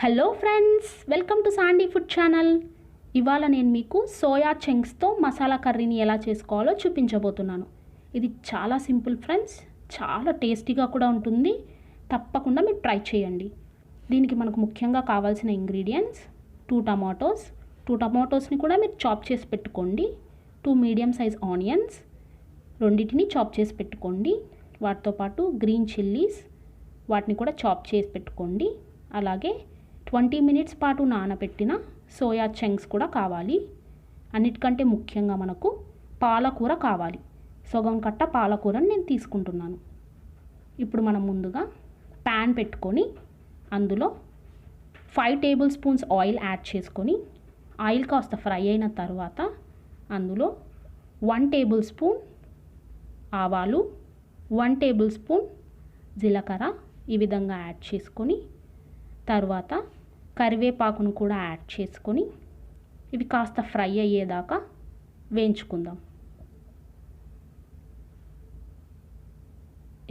Hello friends, welcome to Sandy food channel. ఇవాళ నేను మీకు సోయా చంక్స్తో మసాలా కర్రీని ఎలా చేసుకోవాలో చూపించబోతున్నాను. ఇది చాలా సింపుల్ ఫ్రెండ్స్, చాలా టేస్టీగా కూడా ఉంటుంది. తప్పకుండా మీరు ట్రై చేయండి. దీనికి మనకు ముఖ్యంగా కావాల్సిన ఇంగ్రీడియంట్స్ 2 టమాటోస్. 2 టమాటోస్ని కూడా మీరు చాప్ చేసి పెట్టుకోండి. 2 మీడియం సైజ్ ఆనియన్స్, రెండింటిని చాప్ చేసి పెట్టుకోండి. వాటితో పాటు గ్రీన్ చిల్లీస్, వాటిని కూడా చాప్ చేసి పెట్టుకోండి. అలాగే 20 మినిట్స్ పాటు నానబెట్టిన సోయా చంక్స్ కూడా కావాలి. అన్నిటికంటే ముఖ్యంగా మనకు పాలకూర కావాలి. సగం కట్ట పాలకూరని నేను తీసుకుంటున్నాను. ఇప్పుడు మనం ముందుగా ప్యాన్ పెట్టుకొని అందులో 5 టేబుల్ స్పూన్స్ ఆయిల్ యాడ్ చేసుకొని, ఆయిల్ కాస్త ఫ్రై అయిన తర్వాత అందులో 1 టేబుల్ స్పూన్ ఆవాలు, 1 టేబుల్ స్పూన్ జీలకర్ర ఈ విధంగా యాడ్ చేసుకొని, తర్వాత కరివేపాకును కూడా యాడ్ చేసుకొని ఇవి కాస్త ఫ్రై అయ్యేదాకా వేయించుకుందాం.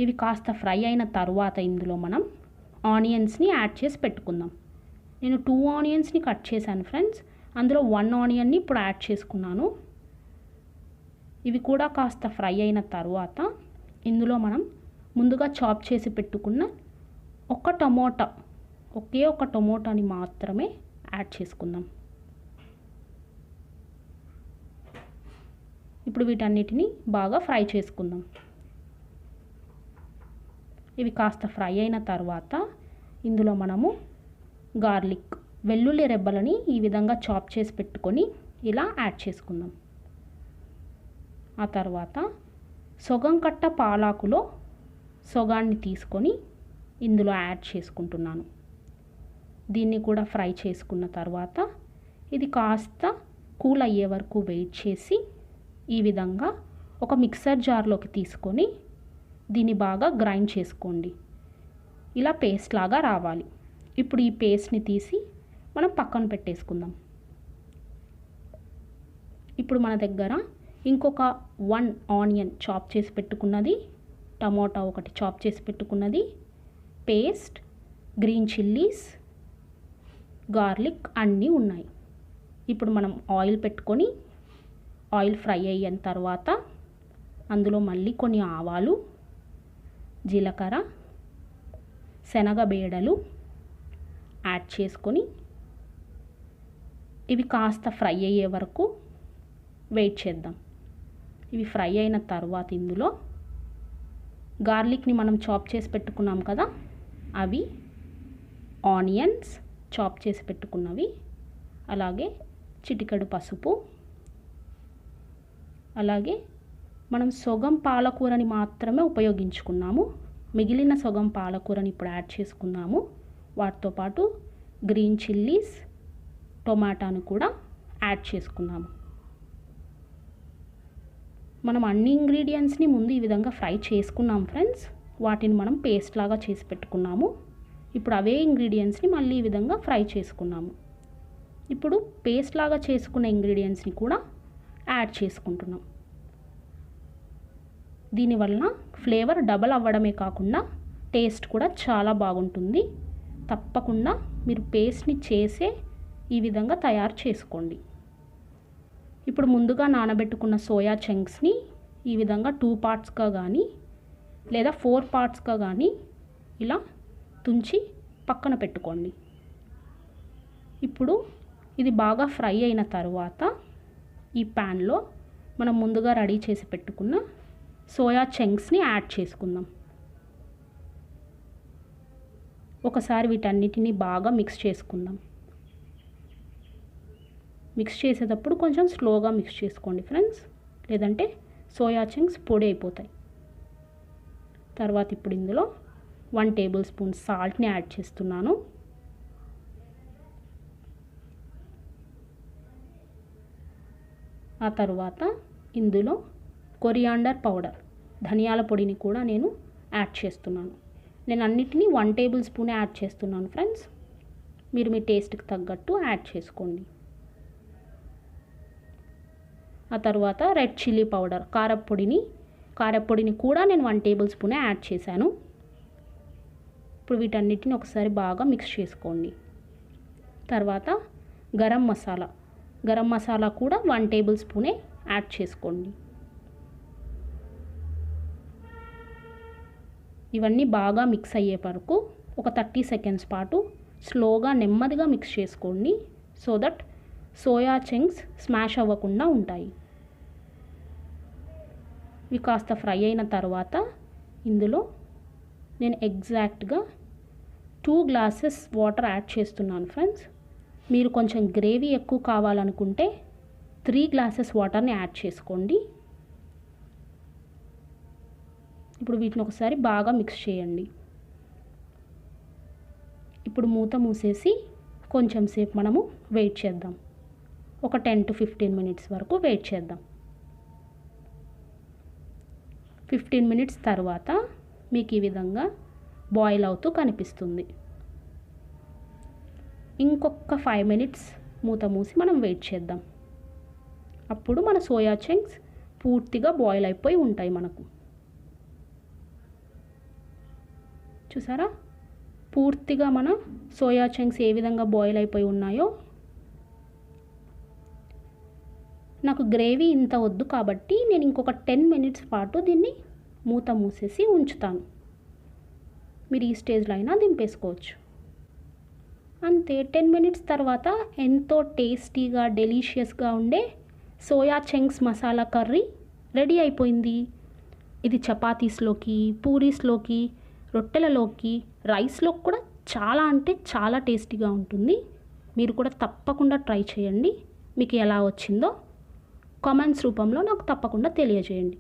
ఇవి కాస్త ఫ్రై అయిన తర్వాత ఇందులో మనం ఆనియన్స్ని యాడ్ చేసి పెట్టుకుందాం. నేను 2 ఆనియన్స్ని కట్ చేశాను ఫ్రెండ్స్. అందులో 1 ఆనియన్ని ఇప్పుడు యాడ్ చేసుకున్నాను. ఇవి కూడా కాస్త ఫ్రై అయిన తర్వాత ఇందులో మనం ముందుగా చాప్ చేసి పెట్టుకున్న ఒకే ఒక టమోటాని మాత్రమే యాడ్ చేసుకుందాం. ఇప్పుడు వీటన్నిటిని బాగా ఫ్రై చేసుకుందాం. ఇవి కాస్త ఫ్రై అయిన తర్వాత ఇందులో మనము గార్లిక్, వెల్లుల్లి రెబ్బలని ఈ విధంగా చాప్ చేసి పెట్టుకొని ఇలా యాడ్ చేసుకుందాం. ఆ తర్వాత సగం కట్ట పాలాకులో సగాన్ని తీసుకొని ఇందులో యాడ్ చేసుకుంటున్నాను. దీన్ని కూడా ఫ్రై చేసుకున్న తర్వాత ఇది కాస్త కూల్ అయ్యే వరకు వెయిట్ చేసి ఈ విధంగా ఒక మిక్సర్ జార్లోకి తీసుకొని దీన్ని బాగా గ్రైండ్ చేసుకోండి. ఇలా పేస్ట్ లాగా రావాలి. ఇప్పుడు ఈ పేస్ట్ని తీసి మనం పక్కన పెట్టేసుకుందాం. ఇప్పుడు మన దగ్గర ఇంకొక 1 ఆనియన్ చాప్ చేసి పెట్టుకున్నది, టమోటా ఒకటి చాప్ చేసి పెట్టుకున్నది, పేస్ట్, గ్రీన్ చిల్లీస్, గార్లిక్ అన్నీ ఉన్నాయి. ఇప్పుడు మనం ఆయిల్ పెట్టుకొని ఆయిల్ ఫ్రై అయిన తర్వాత అందులో మళ్ళీ కొన్ని ఆవాలు, జీలకర్ర, శనగబేడలు యాడ్ చేసుకొని ఇవి కాస్త ఫ్రై అయ్యే వరకు వెయిట్ చేద్దాం. ఇవి ఫ్రై అయిన తర్వాత ఇందులో గార్లిక్ని మనం చాప్ చేసి పెట్టుకున్నాం కదా, అవి, ఆనియన్స్ చాప్ చేసి పెట్టుకున్నవి, అలాగే చిటికెడు పసుపు, అలాగే మనం సగం పాలకూరని మాత్రమే ఉపయోగించుకున్నాము. మిగిలిన సగం పాలకూరని ఇప్పుడు యాడ్ చేసుకున్నాము. వాటితో పాటు గ్రీన్ చిల్లీస్, టొమాటోను కూడా యాడ్ చేసుకున్నాము. మనం అన్ని ఇంగ్రీడియంట్స్ని ముందు ఈ విధంగా ఫ్రై చేసుకున్నాం ఫ్రెండ్స్. వాటిని మనం పేస్ట్ లాగా చేసి పెట్టుకున్నాము. ఇప్పుడు అవే ఇంగ్రీడియంట్స్ని మళ్ళీ ఈ విధంగా ఫ్రై చేసుకున్నాము. ఇప్పుడు పేస్ట్ లాగా చేసుకున్న ఇంగ్రీడియంట్స్ని కూడా యాడ్ చేసుకుంటున్నాం. దీనివల్ల ఫ్లేవర్ డబల్ అవ్వడమే కాకుండా టేస్ట్ కూడా చాలా బాగుంటుంది. తప్పకుండా మీరు పేస్ట్ని చేసే ఈ విధంగా తయారు చేసుకోండి. ఇప్పుడు ముందుగా నానబెట్టుకున్న సోయా చంక్స్ని ఈ విధంగా 2 పార్ట్స్గా కానీ లేదా 4 పార్ట్స్గా కానీ ఇలా తుంచి పక్కన పెట్టుకోండి. ఇప్పుడు ఇది బాగా ఫ్రై అయిన తర్వాత ఈ ప్యాన్లో మనం ముందుగా రెడీ చేసి పెట్టుకున్న సోయా చంక్స్ని యాడ్ చేసుకుందాం. ఒకసారి వీటన్నిటిని బాగా మిక్స్ చేసుకుందాం. మిక్స్ చేసేటప్పుడు కొంచెం స్లోగా మిక్స్ చేసుకోండి ఫ్రెండ్స్, లేదంటే సోయా చంక్స్ పొడి అయిపోతాయి. తర్వాత ఇప్పుడు ఇందులో 1 టేబుల్ స్పూన్ సాల్ట్ని యాడ్ చేస్తున్నాను. ఆ తర్వాత ఇందులో కొరియాండర్ పౌడర్, ధనియాల పొడిని కూడా నేను యాడ్ చేస్తున్నాను. నేను అన్నిటినీ 1 టేబుల్ స్పూన్ యాడ్ చేస్తున్నాను ఫ్రెండ్స్. మీరు మీ టేస్ట్కి తగ్గట్టు యాడ్ చేసుకోండి. ఆ తర్వాత రెడ్ చిల్లీ పౌడర్, కారపొడిని కూడా నేను 1 టేబుల్ స్పూన్ యాడ్ చేశాను. ఇప్పుడు వీటన్నిటిని ఒకసారి బాగా మిక్స్ చేసుకోండి. తర్వాత గరం మసాలా కూడా 1 టేబుల్ స్పూనే యాడ్ చేసుకోండి. ఇవన్నీ బాగా మిక్స్ అయ్యే వరకు ఒక 30 సెకండ్స్ పాటు స్లోగా నెమ్మదిగా మిక్స్ చేసుకోండి. So that soya chunks smash అవ్వకుండా ఉంటాయి. ఇవి కాస్త ఫ్రై అయిన తర్వాత ఇందులో నేను ఎగ్జాక్ట్గా 2 గ్లాసెస్ వాటర్ యాడ్ చేస్తున్నాను ఫ్రెండ్స్. మీరు కొంచెం గ్రేవీ ఎక్కువ కావాలనుకుంటే 3 గ్లాసెస్ వాటర్ని యాడ్ చేసుకోండి. ఇప్పుడు వీటిని ఒకసారి బాగా మిక్స్ చేయండి. ఇప్పుడు మూత మూసేసి కొంచెం సేపు మనము వెయిట్ చేద్దాం. ఒక 10 to 15 మినిట్స్ వరకు వెయిట్ చేద్దాం. 15 మినిట్స్ తర్వాత మీకు ఈ విధంగా బాయిల్ అవుతూ కనిపిస్తుంది. ఇంకొక 5 మినిట్స్ మూత మూసి మనం వెయిట్ చేద్దాం. అప్పుడు మన సోయా చంక్స్ పూర్తిగా బాయిల్ అయిపోయి ఉంటాయి మనకు. చూసారా, పూర్తిగా మన సోయా చంక్స్ ఏ విధంగా బాయిల్ అయిపోయి ఉన్నాయో. నాకు గ్రేవీ ఇంత వద్దు కాబట్టి నేను ఇంకొక 10 మినిట్స్ పాటు దీన్ని మూత మూసేసి ఉంచుతాను. మీరు ఈ స్టేజ్లో అయినా దింపేసుకోవచ్చు. అంతే, 10 మినిట్స్ తర్వాత ఎంతో టేస్టీగా డెలీషియస్గా ఉండే soya chunks masala curry ready అయిపోయింది. ఇది చపాతీస్లోకి, పూరీస్లోకి, రొట్టెలలోకి, రైస్లోకి కూడా చాలా అంటే చాలా టేస్టీగా ఉంటుంది. మీరు కూడా తప్పకుండా ట్రై చేయండి. మీకు ఎలా వచ్చిందో కామెంట్స్ రూపంలో నాకు తప్పకుండా తెలియజేయండి.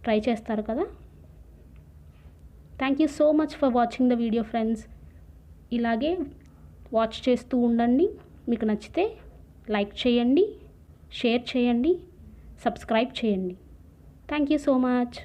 ట్రై చేస్తారు కదా. Thank you so much for watching the video friends. ఇలాగే వాచ్ చేస్తూ ఉండండి. మీకు నచ్చితే లైక్ చేయండి, షేర్ చేయండి, సబ్స్క్రైబ్ చేయండి. Thank you so much.